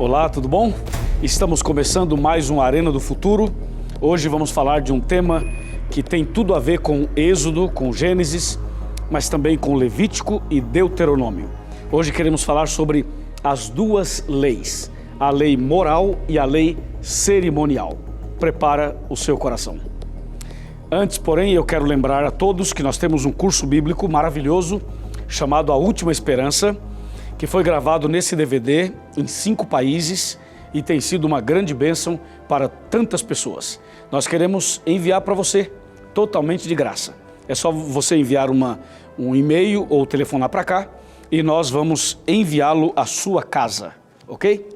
Olá, tudo bom? Estamos começando mais um Arena do Futuro. Hoje vamos falar de um tema que tem tudo a ver com Êxodo, com Gênesis, mas também com Levítico e Deuteronômio. Hoje queremos falar sobre as duas leis, a lei moral e a lei cerimonial. Prepara o seu coração. Antes, porém, eu quero lembrar a todos que nós temos um curso bíblico maravilhoso chamado A Última Esperança, que foi gravado nesse DVD em 5 países e tem sido uma grande bênção para tantas pessoas. Nós queremos enviar para você totalmente de graça. É só você enviar um e-mail ou telefonar para cá e nós vamos enviá-lo à sua casa, ok?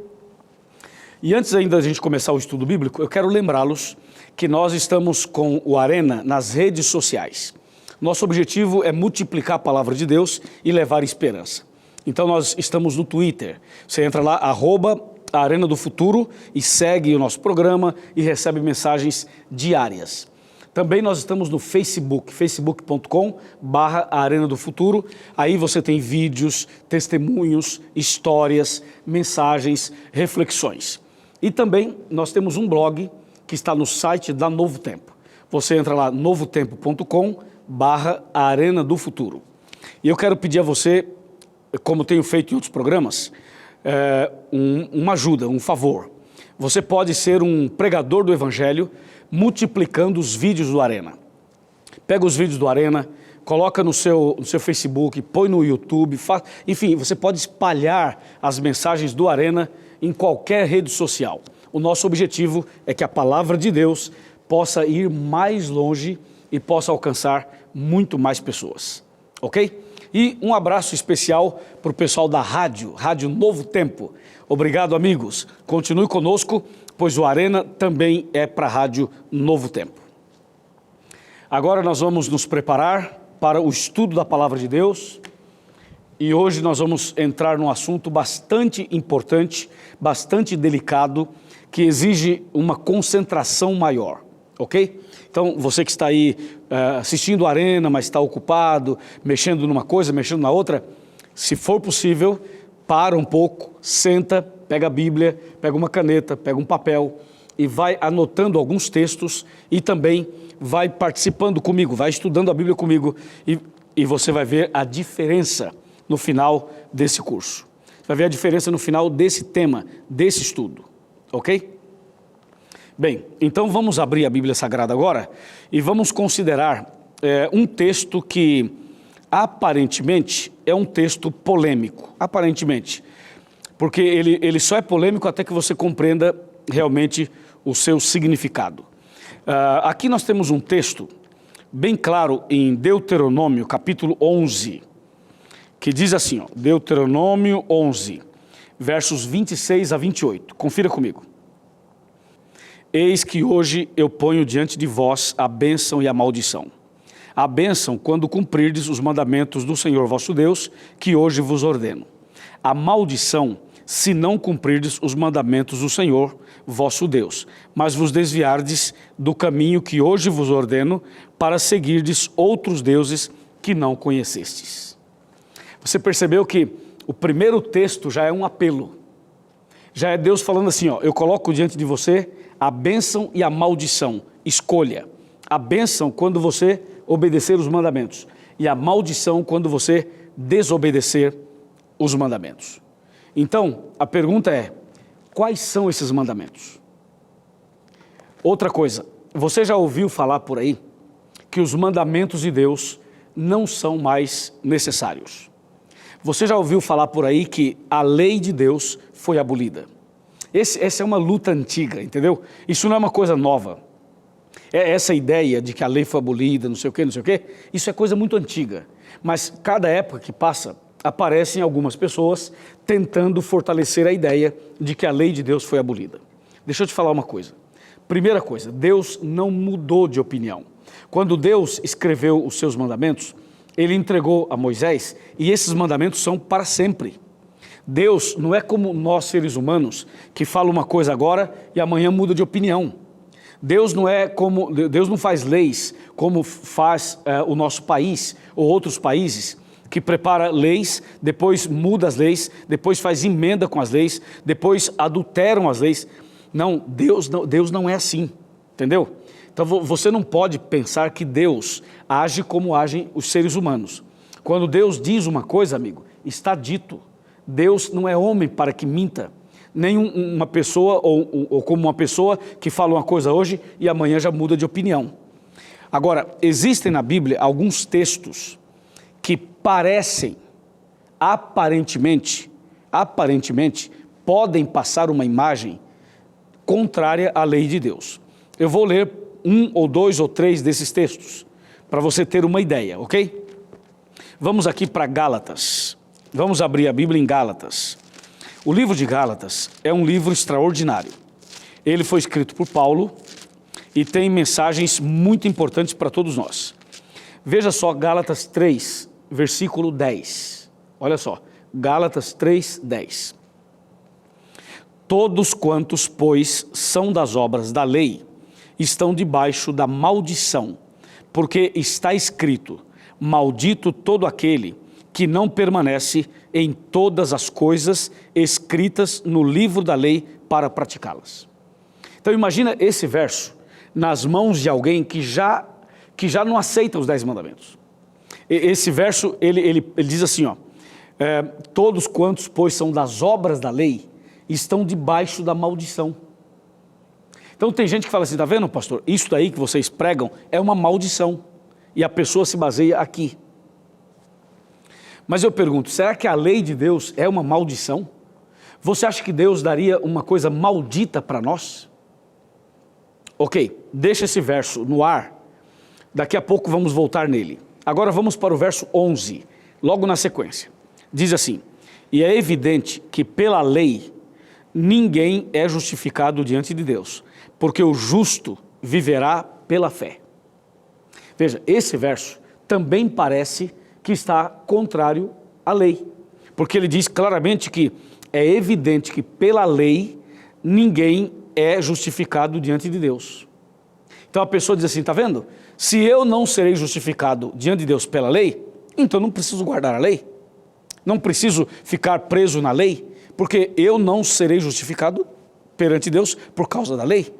E antes ainda da gente começar o estudo bíblico, eu quero lembrá-los que nós estamos com o Arena nas redes sociais. Nosso objetivo é multiplicar a palavra de Deus e levar esperança. Então nós estamos no Twitter. Você entra lá, @Arena do Futuro, e segue o nosso programa e recebe mensagens diárias. Também nós estamos no Facebook, facebook.com/Arena do Futuro. Aí você tem vídeos, testemunhos, histórias, mensagens, reflexões. E também nós temos um blog que está no site da Novo Tempo. Você entra lá, novotempo.com/Arena do Futuro. E eu quero pedir a você, como tenho feito em outros programas, uma ajuda, um favor. Você pode ser um pregador do Evangelho multiplicando os vídeos do Arena. Pega os vídeos do Arena, coloca no seu Facebook, põe no YouTube, enfim, você pode espalhar as mensagens do Arena em qualquer rede social. O nosso objetivo é que a palavra de Deus possa ir mais longe e possa alcançar muito mais pessoas, ok? E um abraço especial para o pessoal da Rádio Novo Tempo. Obrigado, amigos. Continue conosco, pois o Arena também é para a Rádio Novo Tempo. Agora nós vamos nos preparar para o estudo da Palavra de Deus. E hoje nós vamos entrar num assunto bastante importante, bastante delicado, que exige uma concentração maior, ok? Então, você que está aí assistindo a Arena, mas está ocupado, mexendo numa coisa, mexendo na outra, se for possível, para um pouco, senta, pega a Bíblia, pega uma caneta, pega um papel e vai anotando alguns textos e também vai participando comigo, vai estudando a Bíblia comigo e você vai ver a diferença no final desse curso. Você vai ver a diferença no final desse tema, desse estudo, ok? Bem, então vamos abrir a Bíblia Sagrada agora e vamos considerar um texto que aparentemente é um texto polêmico, aparentemente, porque ele só é polêmico até que você compreenda realmente o seu significado. Aqui nós temos um texto bem claro em Deuteronômio, capítulo 11, que diz assim, ó, Deuteronômio 11, versos 26 a 28, confira comigo. Eis que hoje eu ponho diante de vós a bênção e a maldição. A bênção quando cumprirdes os mandamentos do Senhor vosso Deus, que hoje vos ordeno. A maldição se não cumprirdes os mandamentos do Senhor vosso Deus, mas vos desviardes do caminho que hoje vos ordeno, para seguirdes outros deuses que não conhecestes. Você percebeu que o primeiro texto já é um apelo. Já é Deus falando assim, ó, eu coloco diante de você a bênção e a maldição, escolha. A bênção quando você obedecer os mandamentos e a maldição quando você desobedecer os mandamentos. Então, a pergunta é, quais são esses mandamentos? Outra coisa, você já ouviu falar por aí que os mandamentos de Deus não são mais necessários? Você já ouviu falar por aí que a lei de Deus foi abolida? Essa é uma luta antiga, entendeu? Isso não é uma coisa nova. Essa ideia de que a lei foi abolida, não sei o quê, isso é coisa muito antiga. Mas cada época que passa, aparecem algumas pessoas tentando fortalecer a ideia de que a lei de Deus foi abolida. Deixa eu te falar uma coisa. Primeira coisa, Deus não mudou de opinião. Quando Deus escreveu os seus mandamentos, Ele entregou a Moisés e esses mandamentos são para sempre. Deus não é como nós seres humanos, que fala uma coisa agora e amanhã muda de opinião. Deus não faz leis como faz o nosso país ou outros países, que prepara leis, depois muda as leis, depois faz emenda com as leis, depois adulteram as leis. Não, Deus não é assim, entendeu? Então você não pode pensar que Deus age como agem os seres humanos. Quando Deus diz uma coisa, amigo, está dito. Deus não é homem para que minta. Nem uma pessoa, ou como uma pessoa que fala uma coisa hoje e amanhã já muda de opinião. Agora, existem na Bíblia alguns textos que parecem, aparentemente, podem passar uma imagem contrária à lei de Deus. Eu vou ler 1 ou 2 ou 3 desses textos, para você ter uma ideia, ok? Vamos aqui para Gálatas. Vamos abrir a Bíblia em Gálatas. O livro de Gálatas é um livro extraordinário. Ele foi escrito por Paulo e tem mensagens muito importantes para todos nós. Veja só Gálatas 3, versículo 10. Olha só, Gálatas 3, 10. Todos quantos, pois, são das obras da lei, estão debaixo da maldição, porque está escrito: maldito todo aquele que não permanece em todas as coisas escritas no livro da lei para praticá-las. Então imagina esse verso nas mãos de alguém que já não aceita os 10 mandamentos. Esse verso, ele diz assim, ó, todos quantos, pois, são das obras da lei, estão debaixo da maldição. Então tem gente que fala assim, tá vendo, pastor, isso daí que vocês pregam é uma maldição, e a pessoa se baseia aqui. Mas eu pergunto, será que a lei de Deus é uma maldição? Você acha que Deus daria uma coisa maldita para nós? Ok, deixa esse verso no ar, daqui a pouco vamos voltar nele. Agora vamos para o verso 11, logo na sequência. Diz assim, e é evidente que pela lei ninguém é justificado diante de Deus, porque o justo viverá pela fé. Veja, esse verso também parece que está contrário à lei, porque ele diz claramente que é evidente que pela lei ninguém é justificado diante de Deus. Então a pessoa diz assim, tá vendo? Se eu não serei justificado diante de Deus pela lei, então não preciso guardar a lei, não preciso ficar preso na lei, porque eu não serei justificado perante Deus por causa da lei.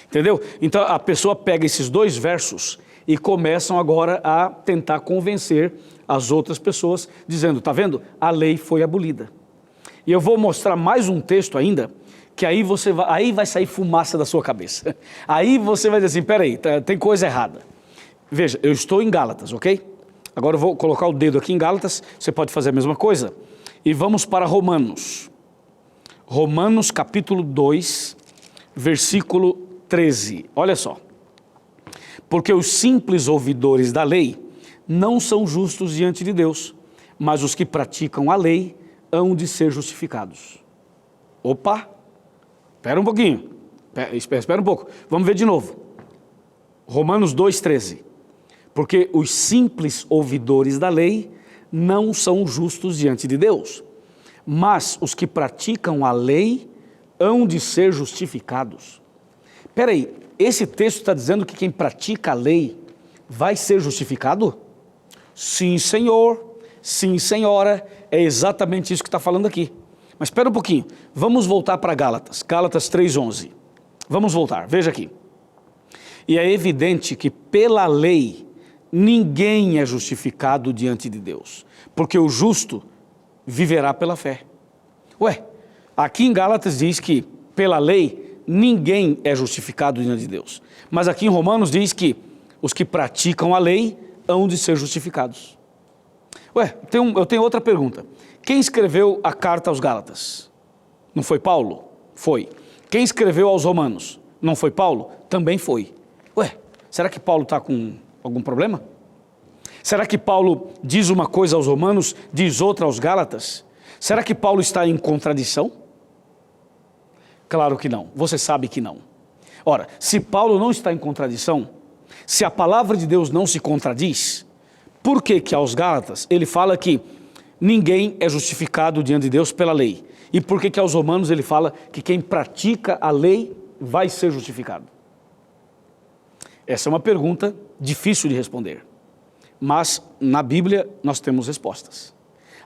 Entendeu? Então a pessoa pega esses 2 versos e começam agora a tentar convencer as outras pessoas, dizendo, tá vendo? A lei foi abolida. E eu vou mostrar mais um texto ainda, que aí vai sair fumaça da sua cabeça. Aí você vai dizer assim, peraí, tem coisa errada. Veja, eu estou em Gálatas, ok? Agora eu vou colocar o dedo aqui em Gálatas, você pode fazer a mesma coisa. E vamos para Romanos. Romanos capítulo 2, versículo 13. Olha só. Porque os simples ouvidores da lei não são justos diante de Deus, mas os que praticam a lei hão de ser justificados. Opa, espera um pouquinho, espera um pouco, vamos ver de novo. Romanos 2,13. Porque os simples ouvidores da lei não são justos diante de Deus, mas os que praticam a lei hão de ser justificados. Espera aí, esse texto está dizendo que quem pratica a lei vai ser justificado? Sim, senhor, sim, senhora, é exatamente isso que está falando aqui. Mas espera um pouquinho, vamos voltar para Gálatas, Gálatas 3,11. Vamos voltar, veja aqui. E é evidente que pela lei ninguém é justificado diante de Deus, porque o justo viverá pela fé. Ué, aqui em Gálatas diz que pela lei ninguém é justificado diante de Deus. Mas aqui em Romanos diz que os que praticam a lei hão de ser justificados. Ué, eu tenho outra pergunta. Quem escreveu a carta aos Gálatas? Não foi Paulo? Foi. Quem escreveu aos Romanos? Não foi Paulo? Também foi. Ué, será que Paulo está com algum problema? Será que Paulo diz uma coisa aos Romanos, diz outra aos Gálatas? Será que Paulo está em contradição? Claro que não, você sabe que não. Ora, se Paulo não está em contradição, se a palavra de Deus não se contradiz, por que que aos Gálatas ele fala que ninguém é justificado diante de Deus pela lei? E por que que aos Romanos ele fala que quem pratica a lei vai ser justificado? Essa é uma pergunta difícil de responder. mas na Bíblia nós temos respostas.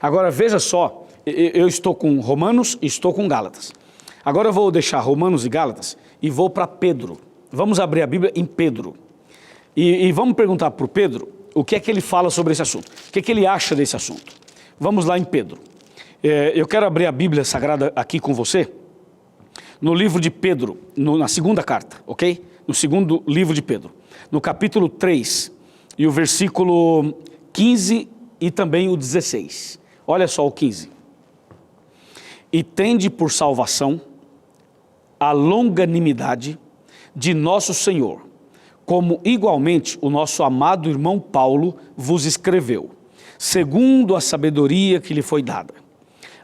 Agora veja só, eu estou com Romanos e estou com Gálatas. Agora eu vou deixar Romanos e Gálatas e vou para Pedro. Vamos abrir a Bíblia em Pedro. E vamos perguntar para o Pedro o que é que ele fala sobre esse assunto. O que é que ele acha desse assunto. Vamos lá em Pedro. Eu quero abrir a Bíblia Sagrada aqui com você, no livro de Pedro, na segunda carta, ok? No segundo livro de Pedro, no capítulo 3, e o versículo 15 e também o 16. Olha só o 15. E tende por salvação a longanimidade de nosso Senhor, como igualmente o nosso amado irmão Paulo vos escreveu, segundo a sabedoria que lhe foi dada.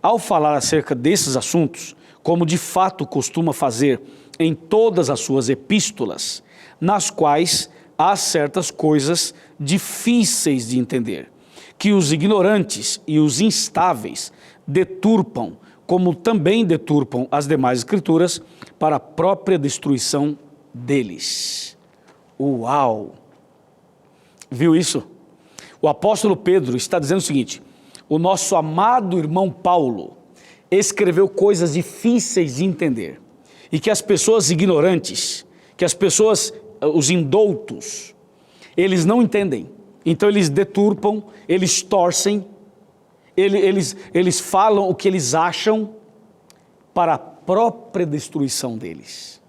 Ao falar acerca desses assuntos, como de fato costuma fazer em todas as suas epístolas, nas quais há certas coisas difíceis de entender, que os ignorantes e os instáveis deturpam, como também deturpam as demais escrituras, para a própria destruição deles. Uau! Viu isso? O apóstolo Pedro está dizendo o seguinte: o nosso amado irmão Paulo escreveu coisas difíceis de entender, e que as pessoas ignorantes, que as pessoas, os indoutos, eles não entendem. Então eles deturpam, eles torcem, eles falam o que eles acham para a própria destruição deles.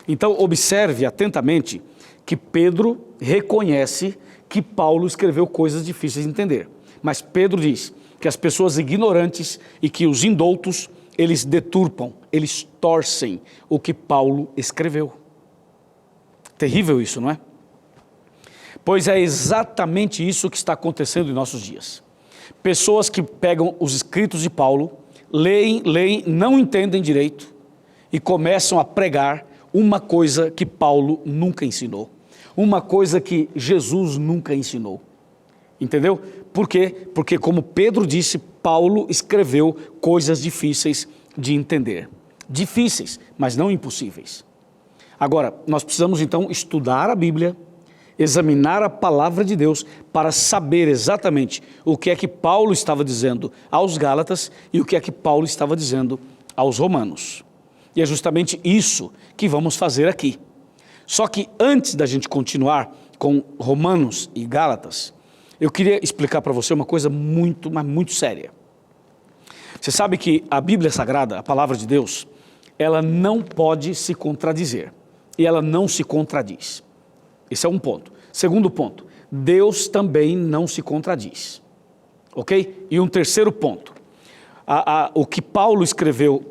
Então observe atentamente que Pedro reconhece que Paulo escreveu coisas difíceis de entender. Mas Pedro diz que as pessoas ignorantes e que os indoutos, eles deturpam, eles torcem o que Paulo escreveu. Terrível isso, não é? Pois é exatamente isso que está acontecendo em nossos dias. Pessoas que pegam os escritos de Paulo, leem, não entendem direito e começam a pregar uma coisa que Paulo nunca ensinou, uma coisa que Jesus nunca ensinou. Entendeu? Por quê? Porque, como Pedro disse, Paulo escreveu coisas difíceis de entender. Difíceis, mas não impossíveis. Agora, nós precisamos então estudar a Bíblia, examinar a palavra de Deus para saber exatamente o que é que Paulo estava dizendo aos Gálatas e o que é que Paulo estava dizendo aos Romanos. E é justamente isso que vamos fazer aqui. Só que antes da gente continuar com Romanos e Gálatas, eu queria explicar para você uma coisa muito, mas muito séria. Você sabe que a Bíblia Sagrada, a palavra de Deus, ela não pode se contradizer. E ela não se contradiz. Esse é um ponto. Segundo ponto, Deus também não se contradiz. Ok? E um terceiro ponto, o que Paulo escreveu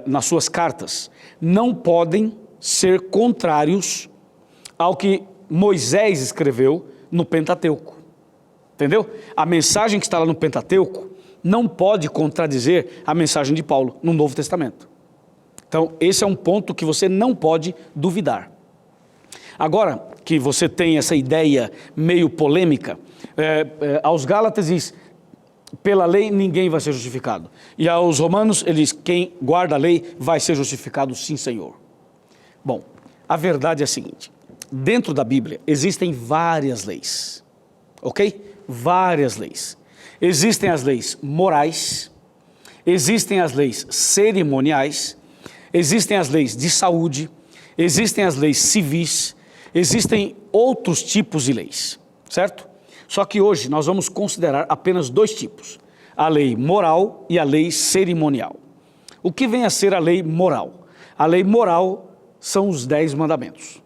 nas suas cartas não podem ser contrários ao que Moisés escreveu no Pentateuco. Entendeu? A mensagem que está lá no Pentateuco não pode contradizer a mensagem de Paulo no Novo Testamento. Então, esse é um ponto que você não pode duvidar. Agora que você tem essa ideia meio polêmica, aos Gálatas diz, pela lei ninguém vai ser justificado. E aos Romanos ele diz, quem guarda a lei vai ser justificado sim, Senhor. Bom, a verdade é a seguinte, dentro da Bíblia existem várias leis, ok? Várias leis. Existem as leis morais, existem as leis cerimoniais, existem as leis de saúde, existem as leis civis, existem outros tipos de leis, certo? Só que hoje nós vamos considerar apenas dois tipos, a lei moral e a lei cerimonial. O que vem a ser a lei moral? A lei moral são os 10 mandamentos.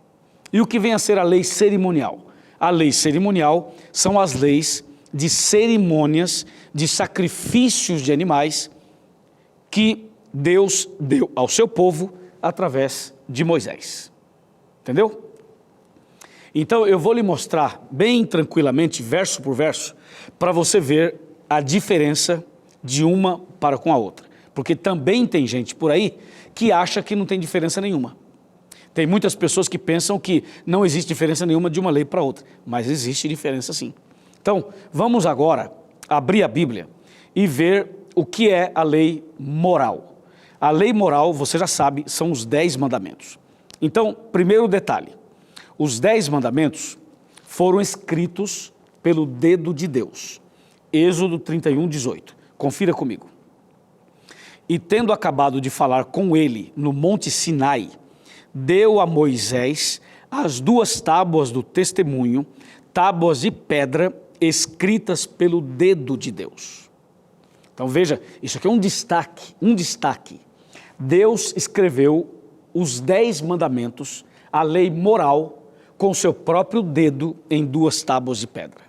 E o que vem a ser a lei cerimonial? A lei cerimonial são as leis de cerimônias, de sacrifícios de animais que Deus deu ao seu povo através de Moisés. Entendeu? Então eu vou lhe mostrar bem tranquilamente, verso por verso, para você ver a diferença de uma para com a outra. Porque também tem gente por aí que acha que não tem diferença nenhuma. Tem muitas pessoas que pensam que não existe diferença nenhuma de uma lei para outra, mas existe diferença sim. Então, vamos agora abrir a Bíblia e ver o que é a lei moral. A lei moral, você já sabe, são os 10 mandamentos. Então, primeiro detalhe, os 10 mandamentos foram escritos pelo dedo de Deus. Êxodo 31, 18. Confira comigo. E tendo acabado de falar com ele no monte Sinai, deu a Moisés as 2 tábuas do testemunho, tábuas de pedra escritas pelo dedo de Deus. Então veja, isso aqui é um destaque. Deus escreveu os 10 mandamentos, a lei moral, com seu próprio dedo em 2 tábuas de pedra.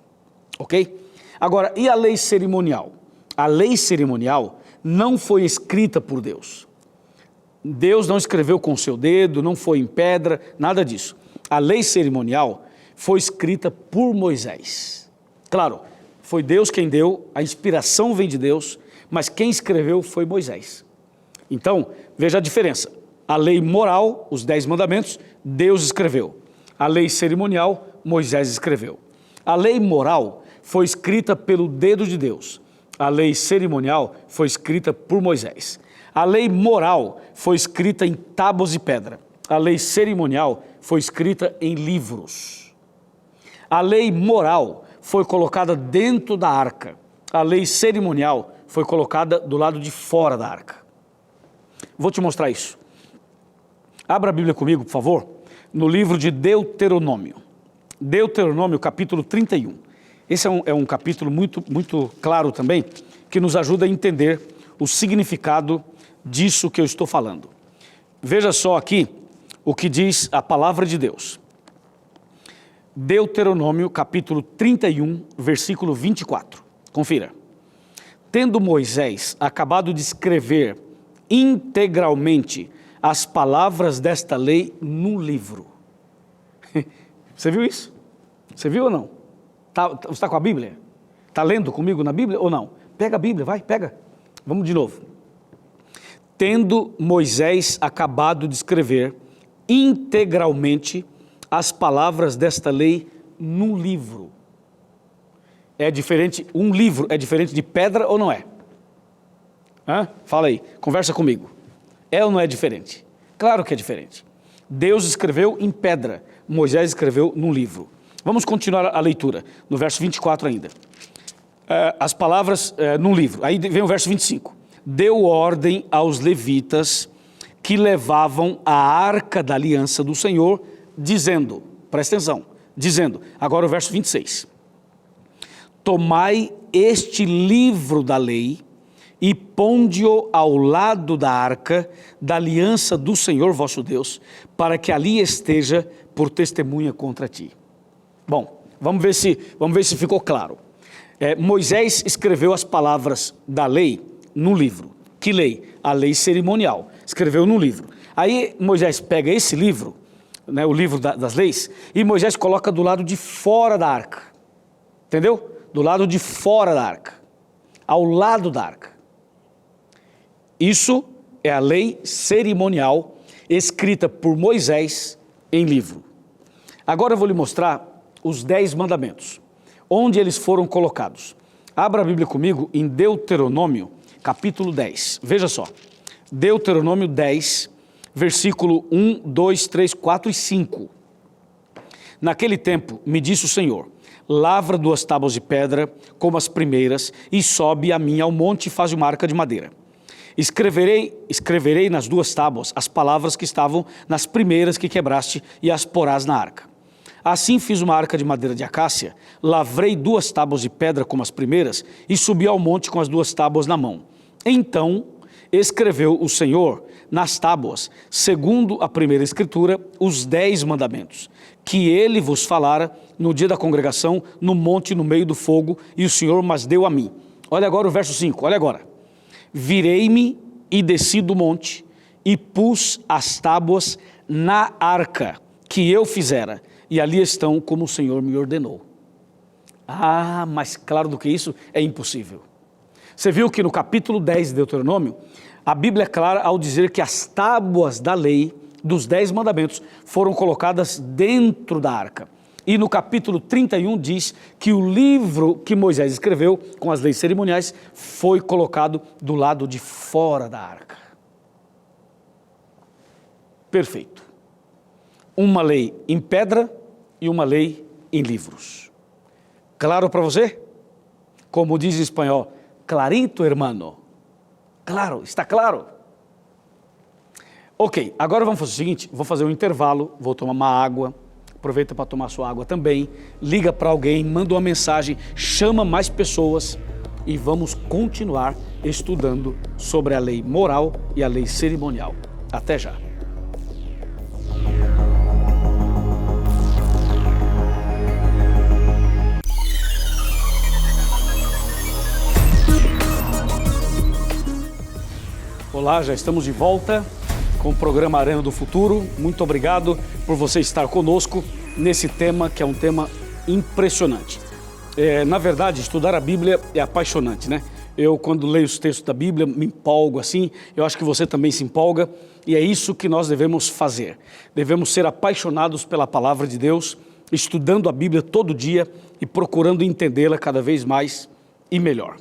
Ok? Agora, e a lei cerimonial? A lei cerimonial não foi escrita por Deus. Deus não escreveu com seu dedo, não foi em pedra, nada disso. A lei cerimonial foi escrita por Moisés. Claro, foi Deus quem deu, a inspiração vem de Deus, mas quem escreveu foi Moisés. Então, veja a diferença. A lei moral, os 10 mandamentos, Deus escreveu. A lei cerimonial, Moisés escreveu. A lei moral foi escrita pelo dedo de Deus. A lei cerimonial foi escrita por Moisés. A lei moral foi escrita em tábuas de pedra. A lei cerimonial foi escrita em livros. A lei moral foi colocada dentro da arca. A lei cerimonial foi colocada do lado de fora da arca. Vou te mostrar isso. Abra a Bíblia comigo, por favor, no livro de Deuteronômio. Deuteronômio, capítulo 31. Esse é um capítulo muito claro também, que nos ajuda a entender o significado disso que eu estou falando. Veja só aqui o que diz a palavra de Deus. Deuteronômio, capítulo 31, versículo 24. Confira. Tendo Moisés acabado de escrever integralmente as palavras desta lei num livro. Você viu isso? Você viu ou não? Você está com a Bíblia? Está lendo comigo na Bíblia ou não? Pega a Bíblia, vai, pega. Vamos de novo. Tendo Moisés acabado de escrever integralmente as palavras desta lei num livro. É diferente, um livro é diferente de pedra ou não é? Fala aí, conversa comigo. É ou não é diferente? Claro que é diferente. Deus escreveu em pedra, Moisés escreveu num livro. Vamos continuar a leitura, no verso 24 ainda. As palavras num livro, aí vem o verso 25. Deu ordem aos levitas que levavam a arca da aliança do Senhor, dizendo, presta atenção, dizendo, agora o verso 26. Tomai este livro da lei e ponde-o ao lado da arca da aliança do Senhor vosso Deus, para que ali esteja por testemunha contra ti. Bom, vamos ver se ficou claro. Moisés escreveu as palavras da lei no livro. Que lei? A lei cerimonial. Escreveu no livro. Aí Moisés pega esse livro, né, o livro das leis, e Moisés coloca do lado de fora da arca. Entendeu? Do lado de fora da arca. Ao lado da arca. Isso é a lei cerimonial escrita por Moisés em livro. Agora eu vou lhe mostrar os 10 mandamentos, onde eles foram colocados. Abra a Bíblia comigo em Deuteronômio, capítulo 10. Veja só, Deuteronômio 10, versículo 1, 2, 3, 4 e 5. Naquele tempo me disse o Senhor, lavra 2 tábuas de pedra, como as primeiras, e sobe a mim ao monte e faz uma arca de madeira. Escreverei nas 2 tábuas as palavras que estavam nas primeiras que quebraste e as porás na arca. Assim fiz uma arca de madeira de acácia, lavrei 2 tábuas de pedra como as primeiras e subi ao monte com as 2 tábuas na mão. Então escreveu o Senhor nas tábuas, segundo a primeira escritura, os 10 mandamentos, que ele vos falara no dia da congregação, no monte no meio do fogo, e o Senhor mas deu a mim. Olha agora o verso 5, olha agora. Virei-me e desci do monte e pus as tábuas na arca que eu fizera, e ali estão como o Senhor me ordenou. Mais claro do que isso é impossível. Você viu que no capítulo 10 de Deuteronômio, a Bíblia é clara ao dizer que as tábuas da lei, dos 10 mandamentos, foram colocadas dentro da arca. E no capítulo 31 diz que o livro que Moisés escreveu com as leis cerimoniais foi colocado do lado de fora da arca. Perfeito. Uma lei em pedra e uma lei em livros. Claro para você? Como diz em espanhol, clarito, hermano. Claro, está claro? Ok, agora vamos fazer o seguinte, vou fazer um intervalo, vou tomar uma água, aproveita para tomar sua água também, liga para alguém, manda uma mensagem, chama mais pessoas e vamos continuar estudando sobre a lei moral e a lei cerimonial. Até já. Olá, já estamos de volta com o programa Arena do Futuro. Muito obrigado por você estar conosco nesse tema que é um tema impressionante. Na verdade, estudar a Bíblia é apaixonante, né? Eu, quando leio os textos da Bíblia, me empolgo assim, eu acho que você também se empolga, e é isso que nós devemos fazer. Devemos ser apaixonados pela palavra de Deus, estudando a Bíblia todo dia e procurando entendê-la cada vez mais e melhor.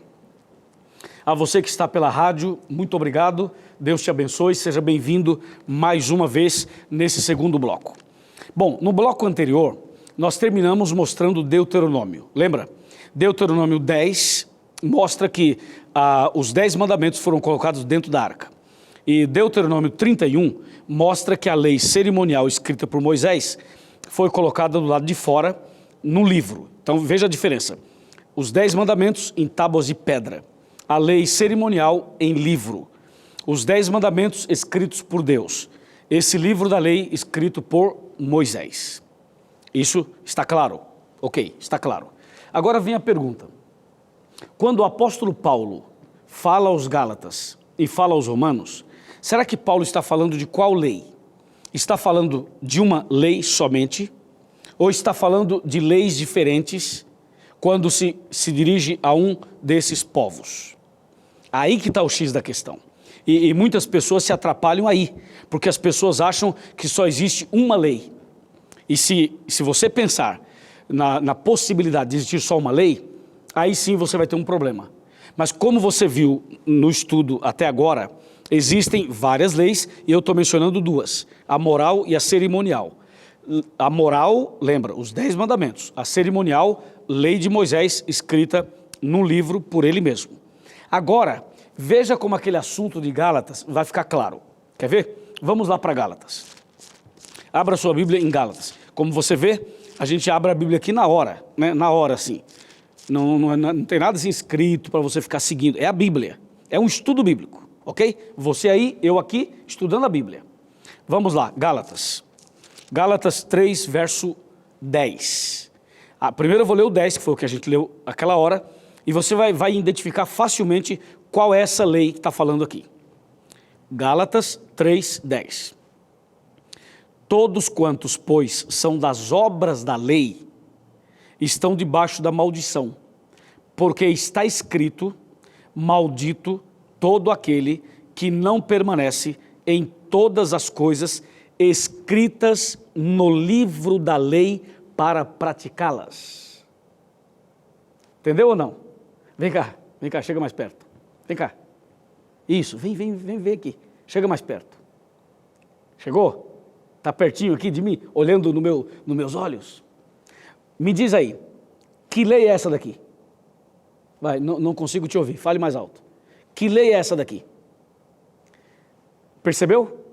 A você que está pela rádio, muito obrigado, Deus te abençoe, seja bem-vindo mais uma vez nesse segundo bloco. Bom, no bloco anterior, nós terminamos mostrando Deuteronômio, lembra? Deuteronômio 10 mostra que os 10 mandamentos foram colocados dentro da arca. E Deuteronômio 31 mostra que a lei cerimonial escrita por Moisés foi colocada do lado de fora no livro. Então veja a diferença, os 10 mandamentos em tábuas de pedra. A lei cerimonial em livro, os 10 mandamentos escritos por Deus, esse livro da lei escrito por Moisés. Isso está claro? Ok, está claro. Agora vem a pergunta, quando o apóstolo Paulo fala aos Gálatas e fala aos Romanos, será que Paulo está falando de qual lei? Está falando de uma lei somente? Ou está falando de leis diferentes quando se dirige a um desses povos? Aí que está o X da questão. E muitas pessoas se atrapalham aí, porque as pessoas acham que só existe uma lei. E se você pensar na possibilidade de existir só uma lei, aí sim você vai ter um problema. Mas como você viu no estudo até agora, existem várias leis e eu estou mencionando duas, a moral e a cerimonial. A moral, lembra, os 10 mandamentos. A cerimonial, lei de Moisés, escrita no livro por ele mesmo. Agora, veja como aquele assunto de Gálatas vai ficar claro. Quer ver? Vamos lá para Gálatas. Abra sua Bíblia em Gálatas. Como você vê, a gente abre a Bíblia aqui na hora, né? Na hora, assim. Não tem nada assim escrito para você ficar seguindo. É a Bíblia. É um estudo bíblico, ok? Você aí, eu aqui, estudando a Bíblia. Vamos lá, Gálatas. Gálatas 3, verso 10. Primeiro eu vou ler o 10, que foi o que a gente leu aquela hora, e você vai identificar facilmente qual é essa lei que está falando aqui. Gálatas 3, 10. Todos quantos, pois, são das obras da lei, estão debaixo da maldição, porque está escrito, maldito todo aquele que não permanece em todas as coisas escritas no livro da lei para praticá-las. Entendeu ou não? Vem cá, chega mais perto. Vem cá. Isso, vem ver aqui. Chega mais perto. Chegou? Está pertinho aqui de mim, olhando nos meus olhos? Me diz aí, que lei é essa daqui? Vai, não consigo te ouvir, fale mais alto. Que lei é essa daqui? Percebeu?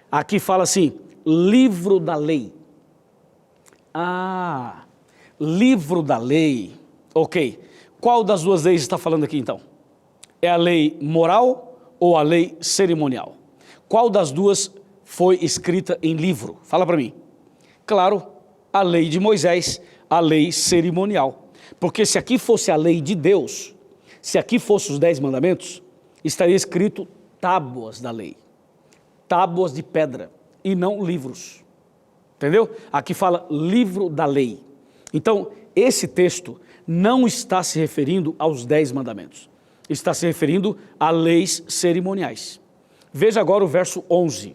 Aqui fala assim, livro da lei. Livro da lei. Ok. Qual das duas leis está falando aqui então? É a lei moral ou a lei cerimonial? Qual das duas foi escrita em livro? Fala para mim. Claro, a lei de Moisés, a lei cerimonial. Porque se aqui fosse a lei de Deus, se aqui fossem os 10 mandamentos, estaria escrito tábuas da lei. Tábuas de pedra e não livros. Entendeu? Aqui fala livro da lei. Então, esse texto não está se referindo aos 10 mandamentos. Está se referindo a leis cerimoniais. Veja agora o verso 11.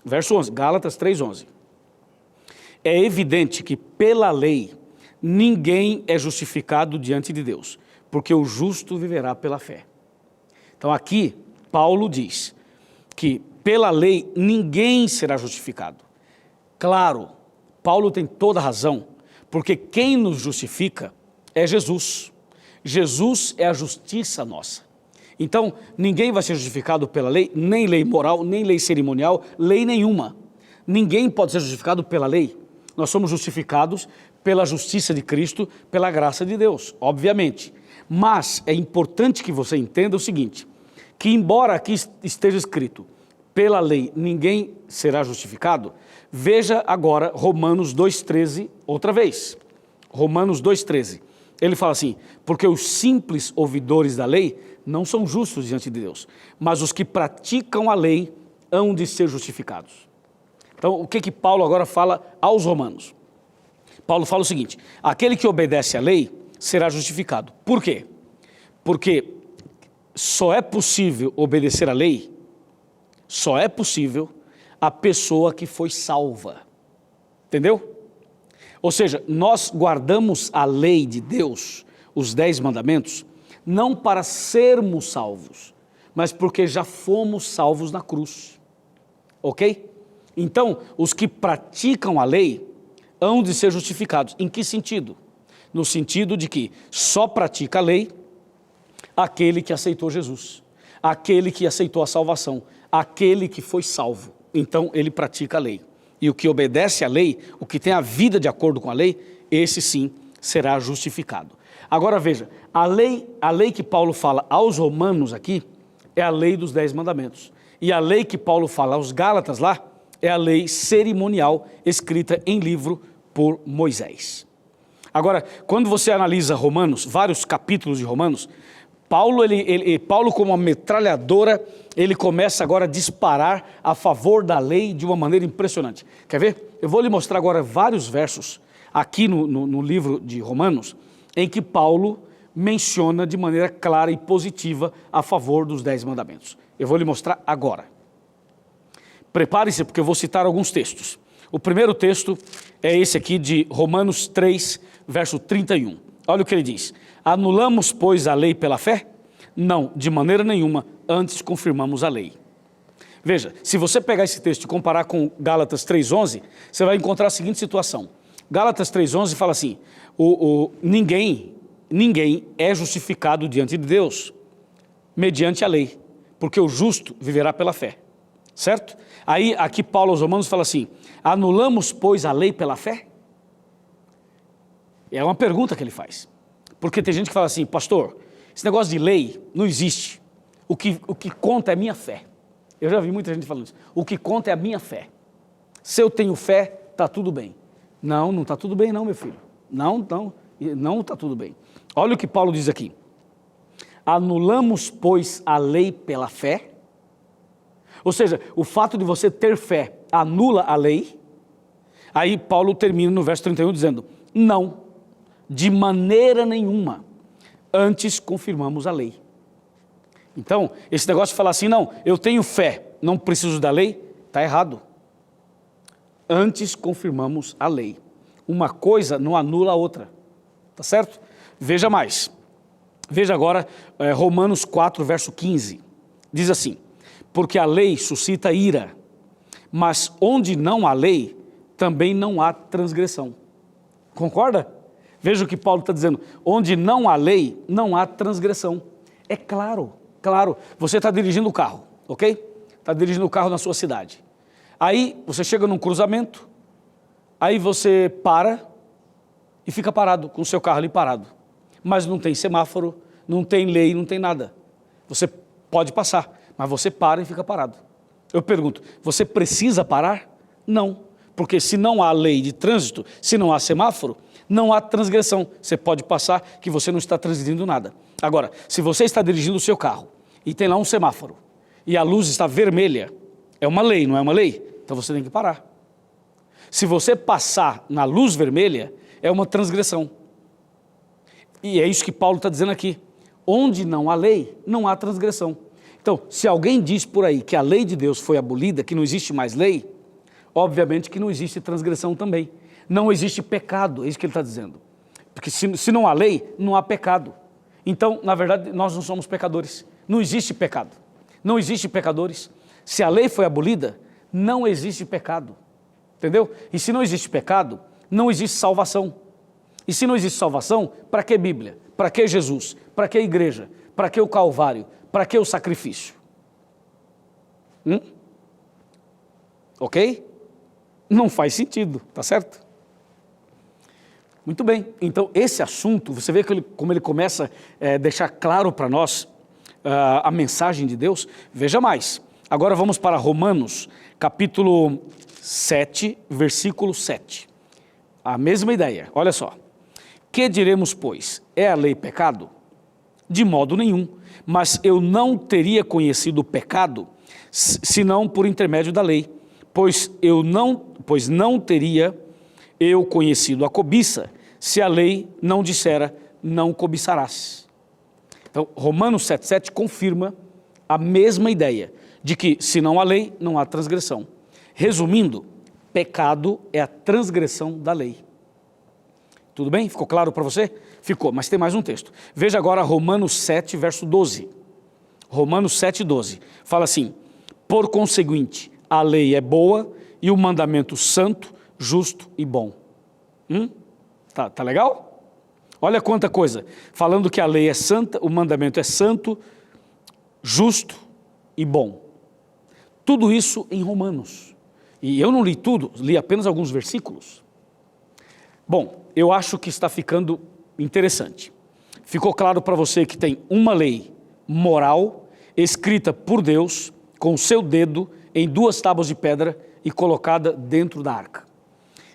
Verso 11, Gálatas 3:11. É evidente que pela lei ninguém é justificado diante de Deus, porque o justo viverá pela fé. Então aqui Paulo diz que pela lei ninguém será justificado. Claro, Paulo tem toda a razão, porque quem nos justifica é Jesus. Jesus é a justiça nossa. Então, ninguém vai ser justificado pela lei, nem lei moral, nem lei cerimonial, lei nenhuma. Ninguém pode ser justificado pela lei. Nós somos justificados pela justiça de Cristo, pela graça de Deus, obviamente. Mas é importante que você entenda o seguinte, que embora aqui esteja escrito, pela lei ninguém será justificado, veja agora Romanos 2,13 outra vez. Romanos 2,13. Ele fala assim, porque os simples ouvidores da lei não são justos diante de Deus, mas os que praticam a lei hão de ser justificados. Então, o que Paulo agora fala aos romanos? Paulo fala o seguinte, aquele que obedece à lei será justificado. Por quê? Porque só é possível obedecer à lei, só é possível a pessoa que foi salva. Entendeu? Ou seja, nós guardamos a lei de Deus, os 10 mandamentos, não para sermos salvos, mas porque já fomos salvos na cruz. Ok? Então, os que praticam a lei hão de ser justificados. Em que sentido? No sentido de que só pratica a lei aquele que aceitou Jesus, aquele que aceitou a salvação, aquele que foi salvo. Então, ele pratica a lei. E o que obedece à lei, o que tem a vida de acordo com a lei, esse sim será justificado. Agora veja, a lei que Paulo fala aos romanos aqui, é a lei dos 10 mandamentos. E a lei que Paulo fala aos Gálatas lá, é a lei cerimonial escrita em livro por Moisés. Agora, quando você analisa Romanos, vários capítulos de Romanos, Paulo como uma metralhadora, ele começa agora a disparar a favor da lei de uma maneira impressionante. Quer ver? Eu vou lhe mostrar agora vários versos aqui no livro de Romanos, em que Paulo menciona de maneira clara e positiva a favor dos 10 mandamentos. Eu vou lhe mostrar agora. Prepare-se porque eu vou citar alguns textos. O primeiro texto é esse aqui de Romanos 3, verso 31. Olha o que ele diz. Anulamos, pois, a lei pela fé? Não, de maneira nenhuma, antes confirmamos a lei. Veja, se você pegar esse texto e comparar com Gálatas 3,11, você vai encontrar a seguinte situação. Gálatas 3,11 fala assim, ninguém é justificado diante de Deus mediante a lei, porque o justo viverá pela fé, certo? Aí, aqui Paulo aos Romanos fala assim, anulamos, pois, a lei pela fé? É uma pergunta que ele faz. Porque tem gente que fala assim, pastor, esse negócio de lei não existe. O que conta é a minha fé. Eu já vi muita gente falando isso. O que conta é a minha fé. Se eu tenho fé, está tudo bem. Não, não está tudo bem não, meu filho. Não está tudo bem. Olha o que Paulo diz aqui. Anulamos, pois, a lei pela fé? Ou seja, o fato de você ter fé anula a lei? Aí Paulo termina no verso 31 dizendo, não, de maneira nenhuma, antes confirmamos a lei. Então, esse negócio de falar assim, não, eu tenho fé, não preciso da lei, está errado. Antes confirmamos a lei. Uma coisa não anula a outra, tá certo? Veja mais. Veja agora Romanos 4, verso 15. Diz assim, porque a lei suscita ira, mas onde não há lei, também não há transgressão. Concorda? Veja o que Paulo está dizendo, onde não há lei, não há transgressão. É claro, claro, você está dirigindo o carro, ok? Está dirigindo o carro na sua cidade. Aí você chega num cruzamento, aí você para e fica parado, com o seu carro ali parado. Mas não tem semáforo, não tem lei, não tem nada. Você pode passar, mas você para e fica parado. Eu pergunto, você precisa parar? Não, porque se não há lei de trânsito, se não há semáforo, não há transgressão. Você pode passar que você não está transgredindo nada. Agora, se você está dirigindo o seu carro e tem lá um semáforo e a luz está vermelha, é uma lei, não é uma lei? Então você tem que parar. Se você passar na luz vermelha, é uma transgressão. E é isso que Paulo está dizendo aqui. Onde não há lei, não há transgressão. Então, se alguém diz por aí que a lei de Deus foi abolida, que não existe mais lei, obviamente que não existe transgressão também. Não existe pecado, é isso que ele está dizendo. Porque se não há lei, não há pecado. Então, na verdade, nós não somos pecadores. Não existe pecado. Não existe pecadores. Se a lei foi abolida, não existe pecado. Entendeu? E se não existe pecado, não existe salvação. E se não existe salvação, para que Bíblia? Para que Jesus? Para que igreja? Para que o Calvário? Para que o sacrifício? Ok? Não faz sentido, tá certo? Muito bem, então esse assunto, você vê como ele começa a deixar claro para nós a mensagem de Deus. Veja mais, agora vamos para Romanos, capítulo 7, versículo 7. A mesma ideia, olha só. Que diremos, pois? É a lei pecado? De modo nenhum, mas eu não teria conhecido o pecado, senão por intermédio da lei, pois não teria eu conhecido a cobiça, se a lei não dissera, não cobiçarás. Então, Romanos 7,7 confirma a mesma ideia, de que se não há lei, não há transgressão. Resumindo, pecado é a transgressão da lei. Tudo bem? Ficou claro para você? Ficou, mas tem mais um texto. Veja agora Romanos 7, verso 12. Romanos 7, 12. Fala assim: por conseguinte, a lei é boa e o mandamento santo, justo e bom. Tá legal? Olha quanta coisa. Falando que a lei é santa, o mandamento é santo, justo e bom. Tudo isso em Romanos. E eu não li tudo, li apenas alguns versículos. Bom, eu acho que está ficando interessante. Ficou claro para você que tem uma lei moral, escrita por Deus, com o seu dedo, em 2 tábuas de pedra e colocada dentro da arca.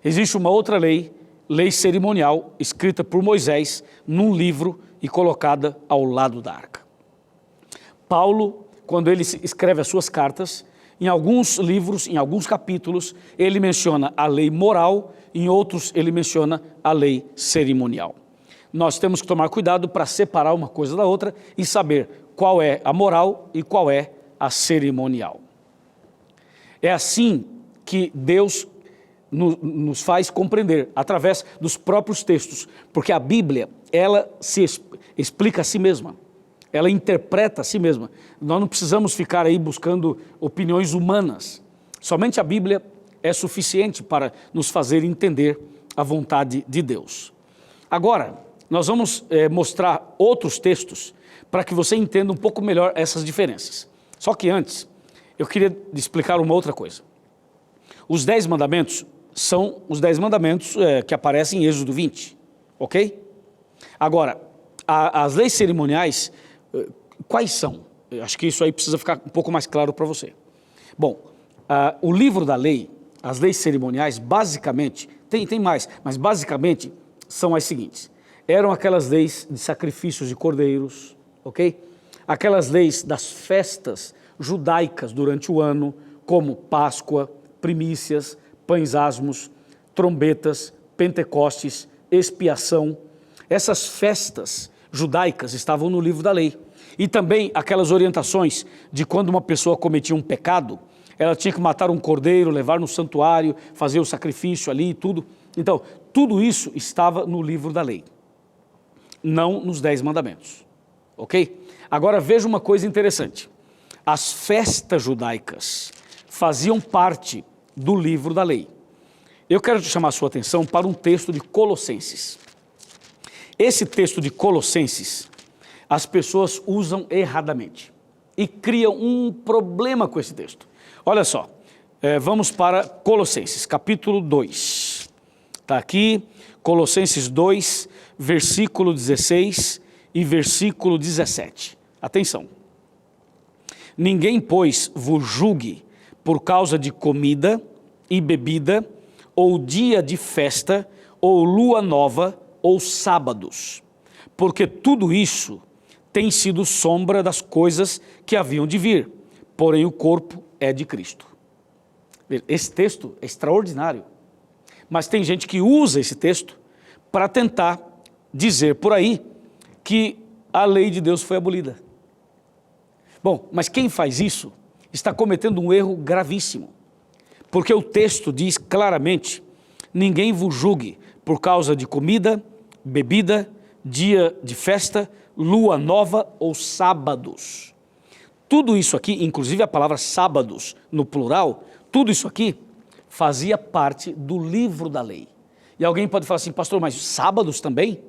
Existe uma outra lei, lei cerimonial, escrita por Moisés, num livro e colocada ao lado da arca. Paulo, quando ele escreve as suas cartas, em alguns livros, em alguns capítulos, ele menciona a lei moral, em outros ele menciona a lei cerimonial. Nós temos que tomar cuidado para separar uma coisa da outra e saber qual é a moral e qual é a cerimonial. É assim que Deus nos faz compreender, através dos próprios textos, porque a Bíblia, ela se explica a si mesma. Ela interpreta a si mesma. Nós não precisamos ficar aí buscando opiniões humanas. Somente a Bíblia é suficiente para nos fazer entender a vontade de Deus. Agora, nós vamos mostrar outros textos para que você entenda um pouco melhor essas diferenças. Só que antes, eu queria explicar uma outra coisa. Os 10 mandamentos são os 10 mandamentos que aparecem em Êxodo 20, ok? Agora, as leis cerimoniais, quais são? Eu acho que isso aí precisa ficar um pouco mais claro para você. Bom, o livro da lei, as leis cerimoniais, basicamente, tem mais, mas basicamente são as seguintes. Eram aquelas leis de sacrifícios de cordeiros, ok? Aquelas leis das festas judaicas durante o ano, como Páscoa, primícias, pães asmos, trombetas, Pentecostes, expiação. Essas festas judaicas estavam no livro da lei. E também aquelas orientações de quando uma pessoa cometia um pecado, ela tinha que matar um cordeiro, levar no santuário, fazer o sacrifício ali e tudo. Então, tudo isso estava no livro da lei, não nos 10 mandamentos, ok? Agora veja uma coisa interessante. As festas judaicas faziam parte do livro da lei. Eu quero chamar a sua atenção para um texto de Colossenses. Esse texto de Colossenses, as pessoas usam erradamente e criam um problema com esse texto. Olha só, vamos para Colossenses, capítulo 2. Está aqui, Colossenses 2, versículo 16 e versículo 17. Atenção. Ninguém, pois, vos julgue por causa de comida e bebida, ou dia de festa, ou lua nova, ou sábados, porque tudo isso tem sido sombra das coisas que haviam de vir, porém o corpo é de Cristo. Esse texto é extraordinário, mas tem gente que usa esse texto para tentar dizer por aí que a lei de Deus foi abolida. Bom, mas quem faz isso está cometendo um erro gravíssimo, porque o texto diz claramente: ninguém vos julgue por causa de comida, bebida, dia de festa, lua nova ou sábados. Tudo isso aqui, inclusive a palavra sábados no plural, tudo isso aqui fazia parte do livro da lei. E alguém pode falar assim, pastor, mas sábados também?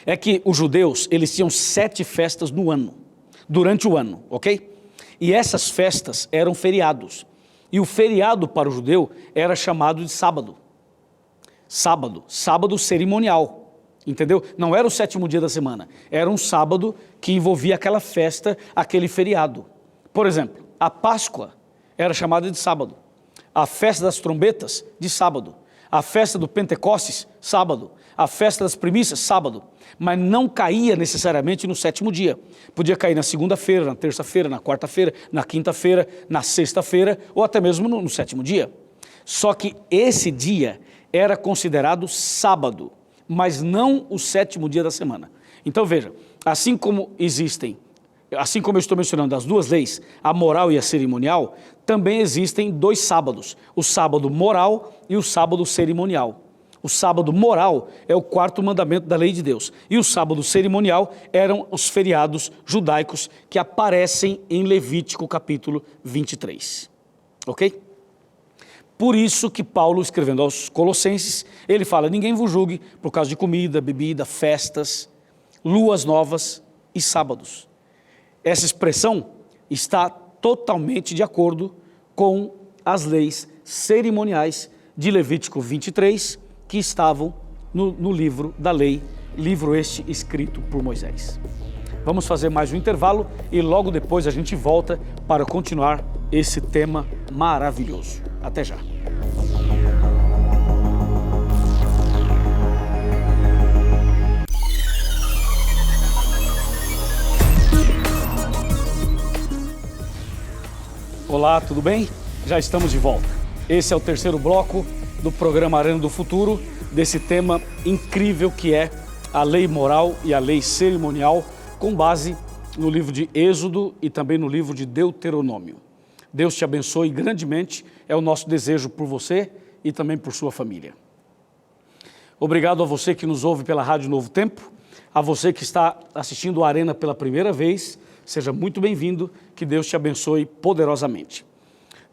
É que os judeus, eles tinham 7 festas no ano, durante o ano, ok? E essas festas eram feriados. E o feriado para o judeu era chamado de sábado. Sábado cerimonial, entendeu? Não era o 7º dia da semana, era um sábado que envolvia aquela festa, aquele feriado. Por exemplo, a Páscoa era chamada de sábado, a festa das trombetas, de sábado, a festa do Pentecostes, sábado, a festa das primícias, sábado, mas não caía necessariamente no 7º dia. Podia cair na segunda-feira, na terça-feira, na quarta-feira, na quinta-feira, na sexta-feira ou até mesmo no 7º dia. Só que esse dia era considerado sábado, mas não o 7º dia da semana. Então veja, assim como eu estou mencionando as 2 leis, a moral e a cerimonial, também existem 2 sábados, o sábado moral e o sábado cerimonial. O sábado moral é o 4º mandamento da lei de Deus. E o sábado cerimonial eram os feriados judaicos que aparecem em Levítico capítulo 23. Ok? Por isso que Paulo, escrevendo aos Colossenses, ele fala, ninguém vos julgue por causa de comida, bebida, festas, luas novas e sábados. Essa expressão está totalmente de acordo com as leis cerimoniais de Levítico 23, que estavam no livro da lei, livro este escrito por Moisés. Vamos fazer mais um intervalo e logo depois a gente volta para continuar esse tema maravilhoso. Até já. Olá, tudo bem? Já estamos de volta. Esse é o 3º bloco do programa Arena do Futuro, desse tema incrível que é a lei moral e a lei cerimonial, com base no livro de Êxodo e também no livro de Deuteronômio. Deus te abençoe grandemente, é o nosso desejo por você e também por sua família. Obrigado a você que nos ouve pela Rádio Novo Tempo, a você que está assistindo a Arena pela primeira vez, seja muito bem-vindo, que Deus te abençoe poderosamente.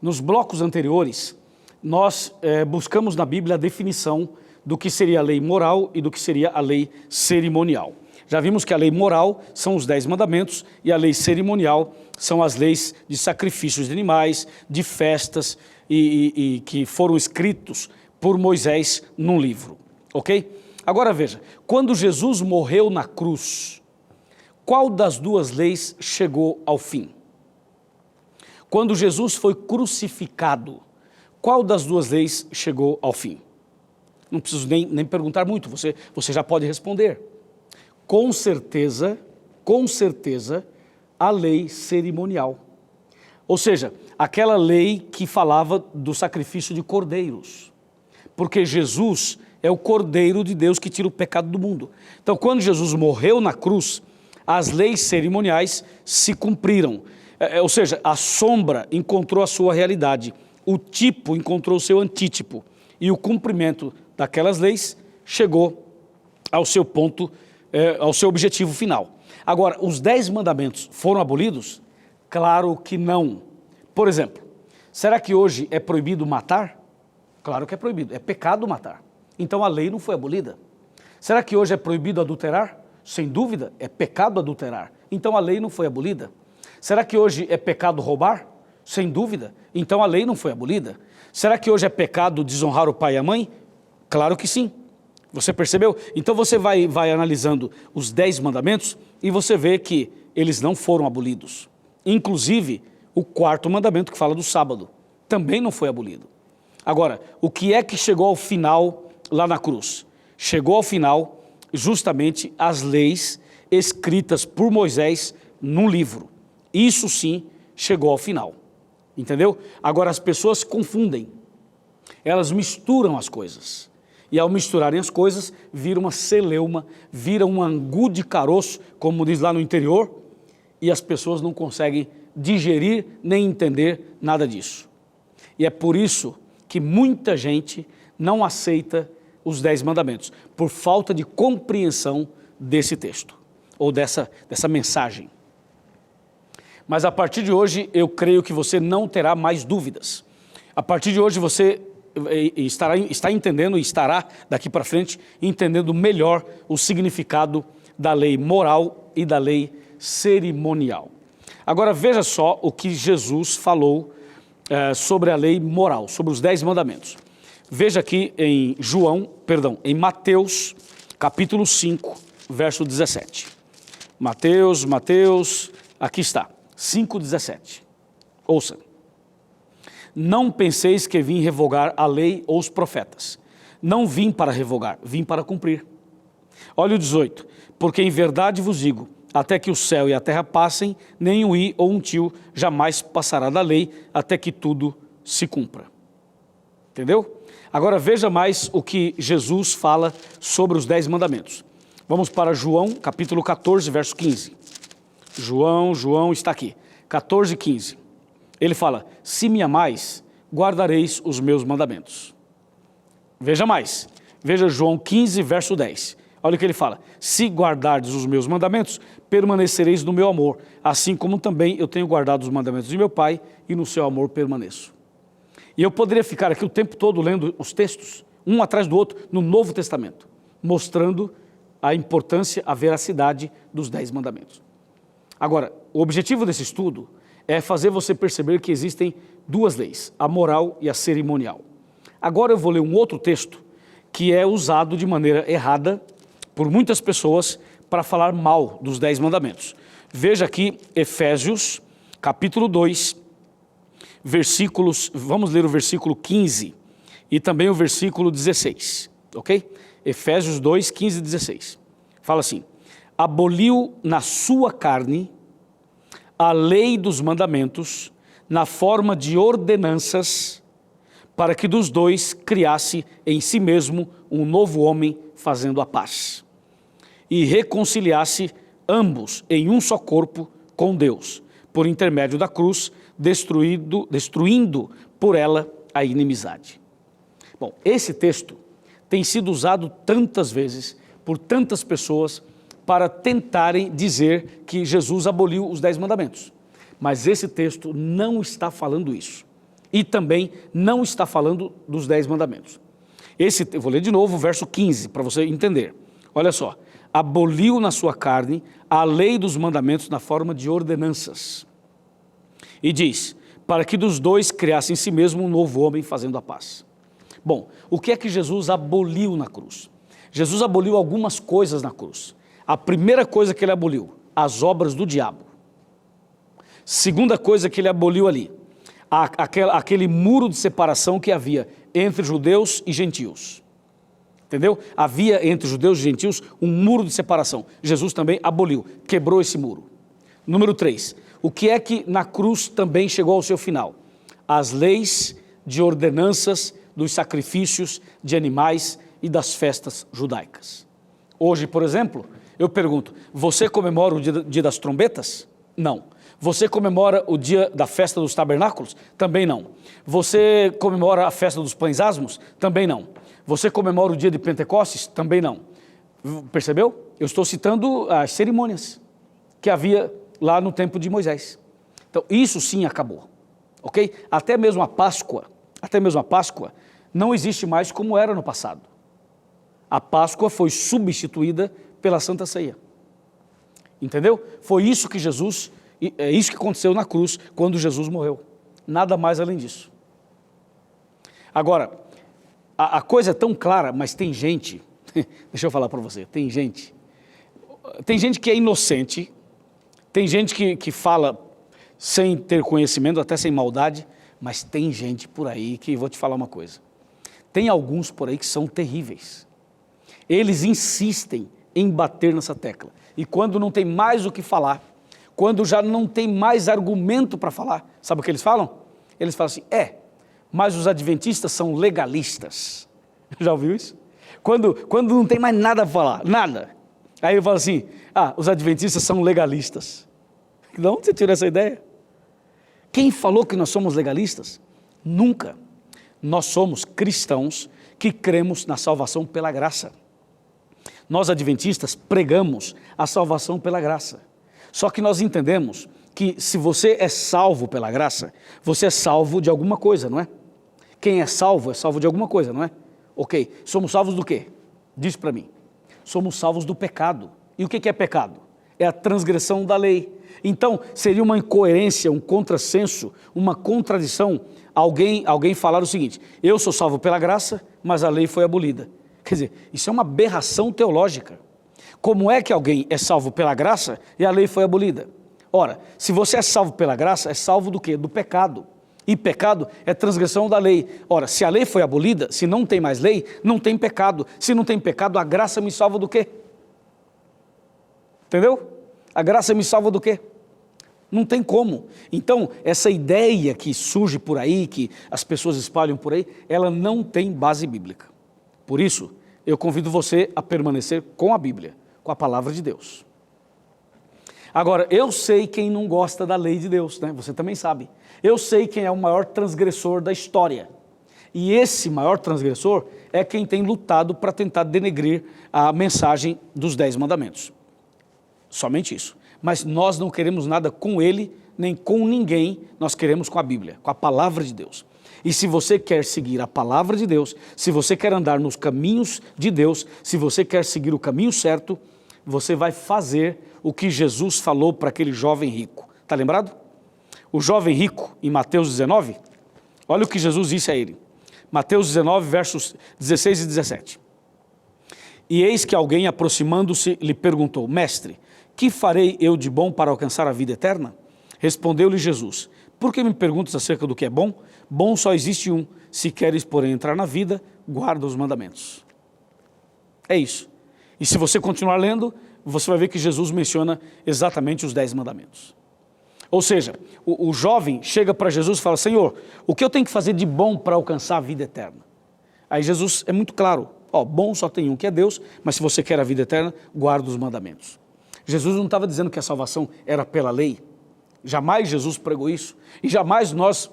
Nos blocos anteriores, nós buscamos na Bíblia a definição do que seria a lei moral e do que seria a lei cerimonial. Já vimos que a lei moral são os 10 mandamentos e a lei cerimonial são as leis de sacrifícios de animais, de festas e que foram escritos por Moisés num livro, ok? Agora veja, quando Jesus morreu na cruz, qual das 2 leis chegou ao fim? Quando Jesus foi crucificado, qual das 2 leis chegou ao fim? Não preciso nem perguntar muito, você já pode responder. Com certeza, a lei cerimonial. Ou seja, aquela lei que falava do sacrifício de cordeiros. Porque Jesus é o Cordeiro de Deus que tira o pecado do mundo. Então, quando Jesus morreu na cruz, as leis cerimoniais se cumpriram. Ou seja, a sombra encontrou a sua realidade, o tipo encontrou o seu antítipo e o cumprimento daquelas leis chegou ao seu ponto, ao seu objetivo final. Agora, os 10 mandamentos foram abolidos? Claro que não. Por exemplo, será que hoje é proibido matar? Claro que é proibido, é pecado matar. Então a lei não foi abolida. Será que hoje é proibido adulterar? Sem dúvida, é pecado adulterar. Então a lei não foi abolida. Será que hoje é pecado roubar? Sem dúvida, então a lei não foi abolida. Será que hoje é pecado desonrar o pai e a mãe? Claro que sim. Você percebeu? Então você vai analisando os 10 mandamentos e você vê que eles não foram abolidos. Inclusive, o 4º mandamento que fala do sábado também não foi abolido. Agora, o que é que chegou ao final lá na cruz? Chegou ao final justamente as leis escritas por Moisés num livro. Isso sim chegou ao final. Entendeu? Agora as pessoas confundem. Elas misturam as coisas. E ao misturarem as coisas, vira uma celeuma, vira um angu de caroço, como diz lá no interior, e as pessoas não conseguem digerir nem entender nada disso. E é por isso que muita gente não aceita os 10 mandamentos, por falta de compreensão desse texto, ou dessa mensagem. Mas a partir de hoje, eu creio que você não terá mais dúvidas. A partir de hoje, você está entendendo e estará daqui para frente entendendo melhor o significado da lei moral e da lei cerimonial. Agora veja só o que Jesus falou sobre a lei moral, sobre os 10 mandamentos. Veja aqui em Mateus, capítulo 5, verso 17. Mateus, aqui está, 5,17. Ouça. Não penseis que vim revogar a lei ou os profetas. Não vim para revogar, vim para cumprir. Olha o 18. Porque em verdade vos digo, até que o céu e a terra passem, nem um i ou um tio jamais passará da lei, até que tudo se cumpra. Entendeu? Agora veja mais o que Jesus fala sobre os 10 mandamentos. Vamos para João, capítulo 14, verso 15. João está aqui, 14, 15. Ele fala, se me amais, guardareis os meus mandamentos. Veja mais, veja João 15, verso 10. Olha o que ele fala, se guardardes os meus mandamentos, permanecereis no meu amor, assim como também eu tenho guardado os mandamentos de meu Pai, e no seu amor permaneço. E eu poderia ficar aqui o tempo todo lendo os textos, um atrás do outro, no Novo Testamento, mostrando a importância, a veracidade dos 10 mandamentos. Agora, o objetivo desse estudo é fazer você perceber que existem 2 leis, a moral e a cerimonial. Agora eu vou ler um outro texto que é usado de maneira errada por muitas pessoas para falar mal dos 10 mandamentos. Veja aqui Efésios, capítulo 2, vamos ler o versículo 15 e também o versículo 16, ok? Efésios 2, 15 e 16. Fala assim, aboliu na sua carne a lei dos mandamentos na forma de ordenanças, para que dos 2 criasse em si mesmo um novo homem fazendo a paz, e reconciliasse ambos em um só corpo com Deus, por intermédio da cruz, destruindo por ela a inimizade. Bom, esse texto tem sido usado tantas vezes por tantas pessoas para tentarem dizer que Jesus aboliu os 10 mandamentos. Mas esse texto não está falando isso. E também não está falando dos 10 mandamentos. Eu vou ler de novo o verso 15, para você entender. Olha só. Aboliu na sua carne a lei dos mandamentos na forma de ordenanças. E diz, para que dos 2 criasse em si mesmo um novo homem fazendo a paz. Bom, o que é que Jesus aboliu na cruz? Jesus aboliu algumas coisas na cruz. A primeira coisa que ele aboliu, as obras do diabo. Segunda coisa que ele aboliu ali, aquele muro de separação que havia entre judeus e gentios. Entendeu? Havia entre judeus e gentios um muro de separação. Jesus também aboliu, quebrou esse muro. Número 3, o que é que na cruz também chegou ao seu final? As leis de ordenanças dos sacrifícios de animais e das festas judaicas. Hoje, por exemplo, eu pergunto, você comemora o dia das trombetas? Não. Você comemora o dia da festa dos tabernáculos? Também não. Você comemora a festa dos pães asmos? Também não. Você comemora o dia de Pentecostes? Também não. Percebeu? Eu estou citando as cerimônias que havia lá no tempo de Moisés. Então, isso sim acabou, ok? Até mesmo a Páscoa não existe mais como era no passado. A Páscoa foi substituída pela Santa Ceia. Entendeu? Foi isso que é isso que aconteceu na cruz quando Jesus morreu. Nada mais além disso. Agora, a coisa é tão clara, mas tem gente, deixa eu falar para você, tem gente que é inocente, tem gente que fala sem ter conhecimento, até sem maldade, mas tem gente por aí que, vou te falar uma coisa, tem alguns por aí que são terríveis. Eles insistem em bater nessa tecla. E quando não tem mais o que falar, quando já não tem mais argumento para falar, sabe o que eles falam? Eles falam assim, mas os adventistas são legalistas. Já ouviu isso? Quando não tem mais nada a falar, nada. Aí eu falo assim, os adventistas são legalistas. De onde você tirou essa ideia? Quem falou que nós somos legalistas? Nunca. Nós somos cristãos que cremos na salvação pela graça. Nós adventistas pregamos a salvação pela graça. Só que nós entendemos que se você é salvo pela graça, você é salvo de alguma coisa, não é? quem é salvo de alguma coisa, não é? Ok, somos salvos do quê? Diz para mim. Somos salvos do pecado. E o que é pecado? É a transgressão da lei. Então, seria uma incoerência, um contrassenso, uma contradição, alguém falar o seguinte: eu sou salvo pela graça, mas a lei foi abolida. Quer dizer, isso é uma aberração teológica. Como é que alguém é salvo pela graça e a lei foi abolida? Ora, se você é salvo pela graça, é salvo do quê? Do pecado. E pecado é transgressão da lei. Ora, se a lei foi abolida, se não tem mais lei, não tem pecado. Se não tem pecado, a graça me salva do quê? Entendeu? A graça me salva do quê? Não tem como. Então, essa ideia que surge por aí, que as pessoas espalham por aí, ela não tem base bíblica. Por isso, eu convido você a permanecer com a Bíblia, com a palavra de Deus. Agora, eu sei quem não gosta da lei de Deus, né? Você também sabe. Eu sei quem é o maior transgressor da história. E esse maior transgressor é quem tem lutado para tentar denegrir a mensagem dos 10 mandamentos. Somente isso. Mas nós não queremos nada com ele, nem com ninguém, nós queremos com a Bíblia, com a palavra de Deus. E se você quer seguir a palavra de Deus, se você quer andar nos caminhos de Deus, se você quer seguir o caminho certo, você vai fazer o que Jesus falou para aquele jovem rico. Está lembrado? O jovem rico, em Mateus 19, olha o que Jesus disse a ele. Mateus 19, versos 16 e 17. E eis que alguém, aproximando-se, lhe perguntou: Mestre, que farei eu de bom para alcançar a vida eterna? Respondeu-lhe Jesus: Por que me perguntas acerca do que é bom? Bom só existe um. Se queres, porém, entrar na vida, guarda os mandamentos. É isso. E se você continuar lendo, você vai ver que Jesus menciona exatamente os 10 mandamentos. Ou seja, o jovem chega para Jesus e fala: Senhor, o que eu tenho que fazer de bom para alcançar a vida eterna? Aí Jesus é muito claro: bom só tem um, que é Deus, mas se você quer a vida eterna, guarda os mandamentos. Jesus não estava dizendo que a salvação era pela lei. Jamais Jesus pregou isso. E jamais nós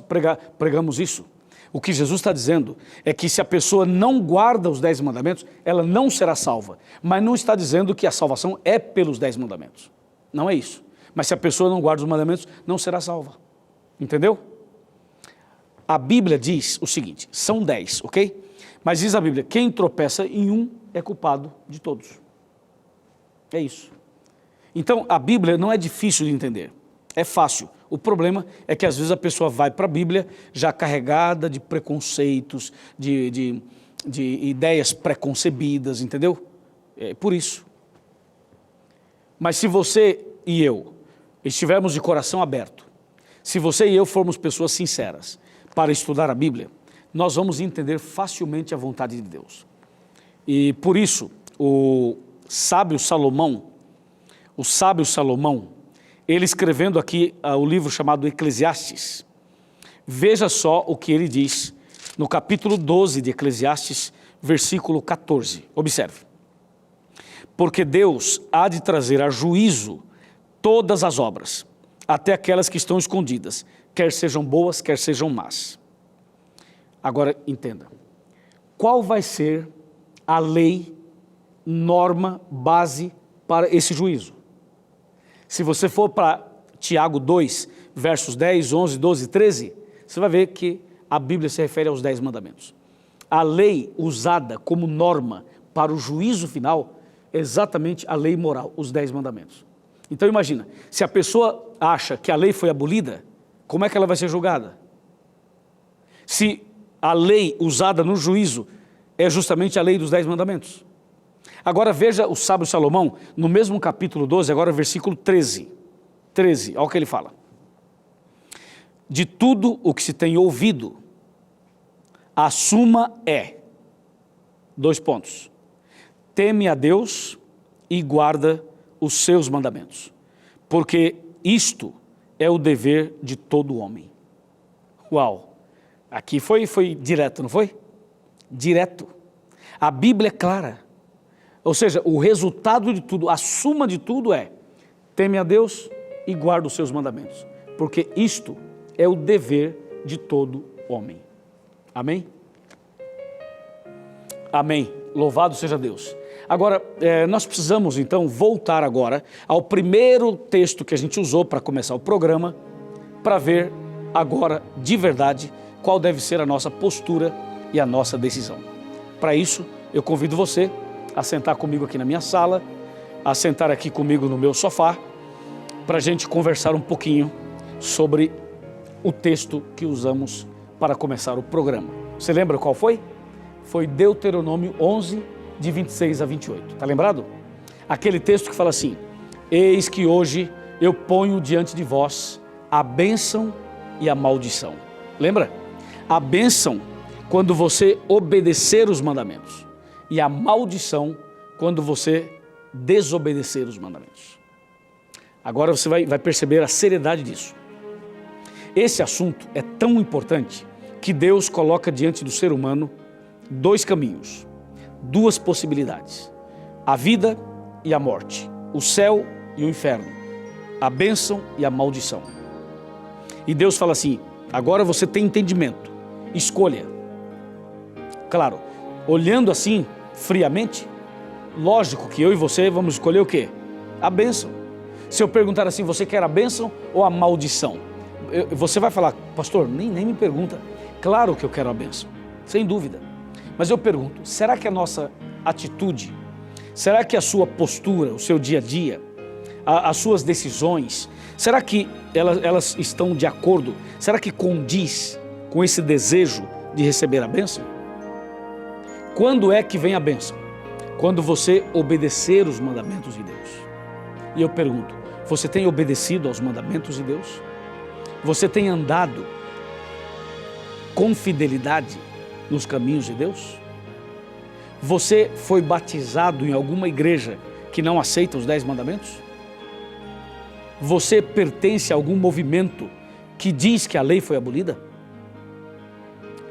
pregamos isso. O que Jesus está dizendo é que se a pessoa não guarda os 10 mandamentos, ela não será salva. Mas não está dizendo que a salvação é pelos 10 mandamentos. Não é isso. Mas se a pessoa não guarda os mandamentos, não será salva. Entendeu? A Bíblia diz o seguinte, são 10, ok? Mas diz a Bíblia, quem tropeça em um é culpado de todos. É isso. Então, a Bíblia não é difícil de entender, é fácil. O problema é que às vezes a pessoa vai para a Bíblia já carregada de preconceitos, de ideias preconcebidas, entendeu? É por isso. Mas se você e eu estivermos de coração aberto, se você e eu formos pessoas sinceras para estudar a Bíblia, nós vamos entender facilmente a vontade de Deus. E por isso, o sábio Salomão, ele escrevendo aqui o livro chamado Eclesiastes, veja só o que ele diz no capítulo 12 de Eclesiastes, versículo 14. Observe. Porque Deus há de trazer a juízo todas as obras, até aquelas que estão escondidas, quer sejam boas, quer sejam más. Agora entenda, qual vai ser a lei, norma, base para esse juízo? Se você for para Tiago 2, versos 10, 11, 12 e 13, você vai ver que a Bíblia se refere aos 10 mandamentos. A lei usada como norma para o juízo final é exatamente a lei moral, os 10 mandamentos. Então imagina, se a pessoa acha que a lei foi abolida, como é que ela vai ser julgada? Se a lei usada no juízo é justamente a lei dos 10 mandamentos. Agora veja o sábio Salomão, no mesmo capítulo 12, agora versículo 13. 13, olha o que ele fala. De tudo o que se tem ouvido, a suma é, 2 pontos, teme a Deus e guarda os seus mandamentos, porque isto é o dever de todo homem. Uau, aqui foi direto, não foi? Direto. A Bíblia é clara. Ou seja, o resultado de tudo, a suma de tudo é, teme a Deus e guarda os seus mandamentos, porque isto é o dever de todo homem. Amém? Amém. Louvado seja Deus. Agora, nós precisamos então voltar agora ao primeiro texto que a gente usou para começar o programa, para ver agora de verdade qual deve ser a nossa postura e a nossa decisão. Para isso, eu convido você a sentar comigo aqui na minha sala, a sentar aqui comigo no meu sofá, para a gente conversar um pouquinho sobre o texto que usamos para começar o programa. Você lembra qual foi? Foi Deuteronômio 11, de 26 a 28. Está lembrado? Aquele texto que fala assim: eis que hoje eu ponho diante de vós a bênção e a maldição. Lembra? A bênção quando você obedecer os mandamentos e a maldição quando você desobedecer os mandamentos. Agora você vai perceber a seriedade disso. Esse assunto é tão importante que Deus coloca diante do ser humano dois caminhos, duas possibilidades: a vida e a morte, o céu e o inferno, a bênção e a maldição. E Deus fala assim: agora você tem entendimento, escolha. Claro, olhando assim, friamente, lógico que eu e você vamos escolher o quê? A bênção. Se eu perguntar assim, você quer a bênção ou a maldição? Você vai falar: pastor, nem me pergunta. Claro que eu quero a bênção, sem dúvida. Mas eu pergunto, será que a nossa atitude, será que a sua postura, o seu dia a dia, as suas decisões, será que elas estão de acordo? Será que condiz com esse desejo de receber a bênção? Quando é que vem a bênção? Quando você obedecer os mandamentos de Deus. E eu pergunto, você tem obedecido aos mandamentos de Deus? Você tem andado com fidelidade nos caminhos de Deus? Você foi batizado em alguma igreja que não aceita os 10 mandamentos? Você pertence a algum movimento que diz que a lei foi abolida?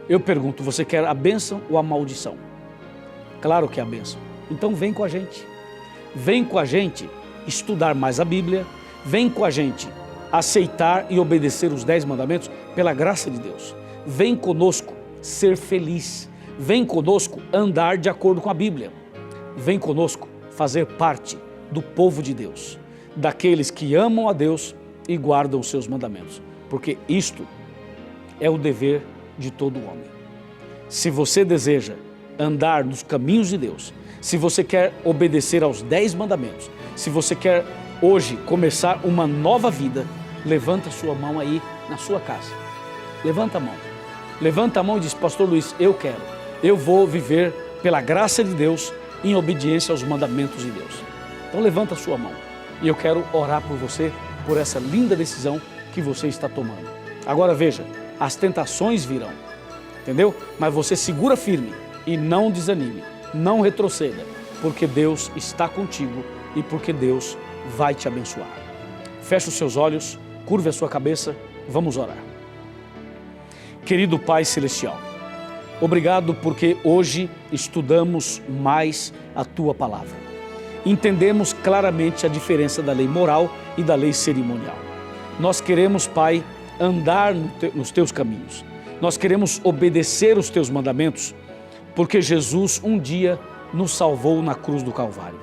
Eu pergunto, você quer a bênção ou a maldição? Claro que é a bênção. Então vem com a gente. Vem com a gente estudar mais a Bíblia. Vem com a gente aceitar e obedecer os 10 mandamentos pela graça de Deus. Vem conosco ser feliz. Vem conosco andar de acordo com a Bíblia. Vem conosco fazer parte do povo de Deus, daqueles que amam a Deus e guardam os seus mandamentos, porque isto é o dever de todo homem. Se você deseja andar nos caminhos de Deus, se você quer obedecer aos 10 mandamentos, se você quer hoje começar uma nova vida, levanta a sua mão aí na sua casa. Levanta a mão. Levanta a mão e diz: pastor Luiz, eu quero. Eu vou viver pela graça de Deus em obediência aos mandamentos de Deus. Então levanta a sua mão e eu quero orar por você, por essa linda decisão que você está tomando. Agora veja, as tentações virão, entendeu? Mas você segura firme e não desanime, não retroceda, porque Deus está contigo e porque Deus vai te abençoar. Feche os seus olhos, curve a sua cabeça, vamos orar. Querido Pai Celestial, obrigado porque hoje estudamos mais a Tua Palavra. Entendemos claramente a diferença da lei moral e da lei cerimonial. Nós queremos, Pai, andar nos Teus caminhos. Nós queremos obedecer os Teus mandamentos, porque Jesus um dia nos salvou na cruz do Calvário.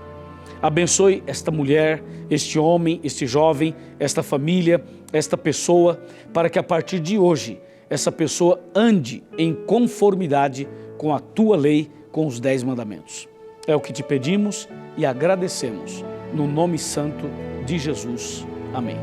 Abençoe esta mulher, este homem, este jovem, esta família, esta pessoa, para que a partir de hoje essa pessoa ande em conformidade com a Tua lei, com os 10 mandamentos. É o que te pedimos e agradecemos, no nome santo de Jesus. Amém.